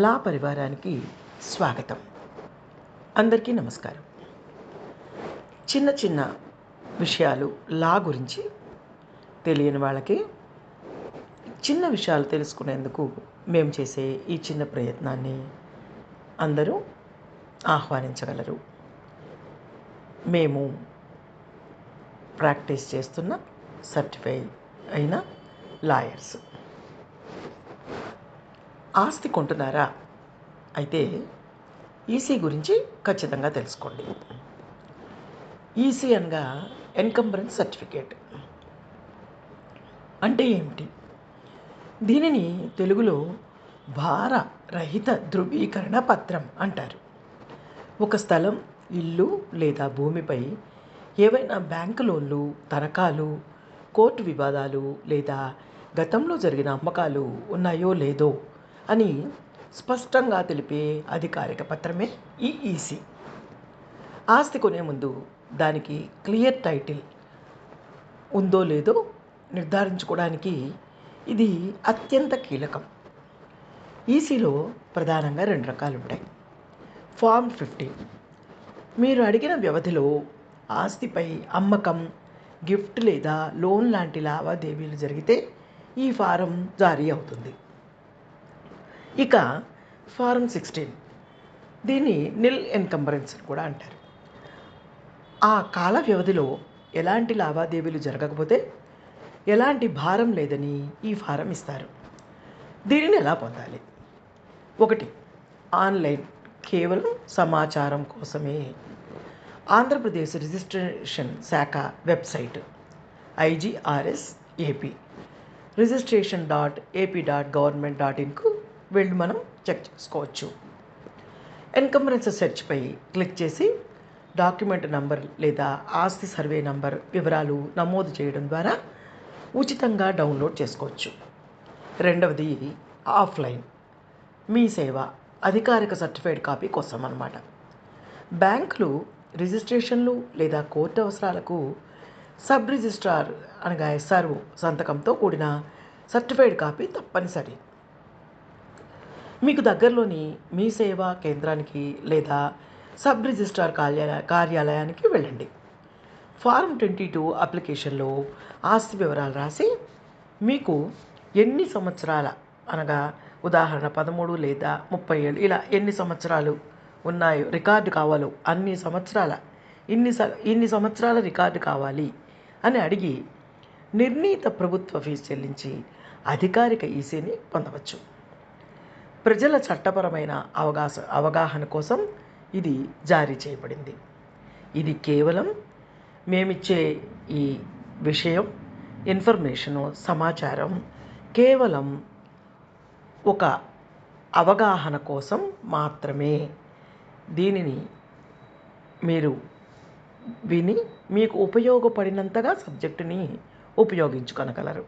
లా పరివారానికి స్వాగతం. అందరికీ నమస్కారం. చిన్న చిన్న విషయాలు లా గురించి తెలియని వాళ్ళకి చిన్న విషయాలు తెలుసుకునేందుకు మేము చేసే ఈ చిన్న ప్రయత్నాన్ని అందరూ ఆహ్వానించగలరు. మేము ప్రాక్టీస్ చేస్తున్న సర్టిఫై అయిన లాయర్స్. ఆస్తి కొంటున్నారా? అయితే ఈసీ గురించి ఖచ్చితంగా తెలుసుకోండి. ఈసీ అనగా ఎన్కంబరెన్స్ సర్టిఫికేట్ అంటే ఏమిటి? దీనిని తెలుగులో భార రహిత ధృవీకరణ పత్రం అంటారు. ఒక స్థలం, ఇల్లు లేదా భూమిపై ఏవైనా బ్యాంకు లోన్లు, తనఖాలు, కోర్టు వివాదాలు లేదా గతంలో జరిగిన అమ్మకాలు ఉన్నాయో లేదో అని స్పష్టంగా తెలిపే అధికారిక పత్రమే ఈ ఈసీ. ఆస్తి కొనే ముందు దానికి క్లియర్ టైటిల్ ఉందో లేదో నిర్ధారించుకోవడానికి ఇది అత్యంత కీలకం. ఈసీలో ప్రధానంగా 2 రకాలు ఉంటాయి. ఫామ్ 15 మీరు అడిగిన వ్యవధిలో ఆస్తిపై అమ్మకం, గిఫ్ట్ లేదా లోన్ లాంటి లావాదేవీలు జరిగితే ఈ ఫారం జారీ అవుతుంది. ఇక ఫారం 16 దీన్ని నిల్ ఎన్కంబరెన్స్ కూడా అంటారు. ఆ కాల వ్యవధిలో ఎలాంటి లావాదేవీలు జరగకపోతే ఎలాంటి భారం లేదని ఈ ఫారం ఇస్తారు. దీనిని ఎలా పొందాలి? 1. ఆన్లైన్, కేవలం సమాచారం కోసమే. ఆంధ్రప్రదేశ్ రిజిస్ట్రేషన్ శాఖ వెబ్సైట్ IGRS AP registration.ap.government.in వెళ్ళి మనం చెక్ చేసుకోవచ్చు. ఎన్కంబరెన్స్ సెర్చ్పై క్లిక్ చేసి డాక్యుమెంట్ నంబర్ లేదా ఆస్తి సర్వే నంబర్ వివరాలు నమోదు చేయడం ద్వారా ఉచితంగా డౌన్లోడ్ చేసుకోవచ్చు. 2వది ఆఫ్లైన్, మీ సేవ అధికారిక సర్టిఫైడ్ కాపీ కోసం అన్నమాట. బ్యాంకులు రిజిస్ట్రేషన్లు లేదా కోర్టు అవసరాలకు సబ్ రిజిస్ట్రార్ అనగా SRO సంతకంతో కూడిన సర్టిఫైడ్ కాపీ తప్పనిసరి. మీకు దగ్గరలోని మీ సేవా కేంద్రానికి లేదా సబ్ రిజిస్ట్రార్ కార్యాలయానికి వెళ్ళండి. ఫారం 22 అప్లికేషన్లో ఆస్తి వివరాలు రాసి మీకు ఎన్ని సంవత్సరాల అనగా ఉదాహరణ 13 లేదా 30 ఏళ్ళు ఇలా ఎన్ని సంవత్సరాలు ఉన్నాయో రికార్డు కావాలో ఇన్ని సంవత్సరాల రికార్డు కావాలి అని అడిగి నిర్ణీత ప్రభుత్వ ఫీజు చెల్లించి అధికారిక ఈసీని పొందవచ్చు. ప్రజల చట్టపరమైన అవగాహన కోసం ఇది జారీ చేయబడింది. ఇది కేవలం మేమిచ్చే ఈ విషయం, ఇన్ఫర్మేషను, సమాచారం కేవలం ఒక అవగాహన కోసం మాత్రమే. దీనిని మీరు విని మీకు ఉపయోగపడినంతగా సబ్జెక్టుని ఉపయోగించుకొనగలరు.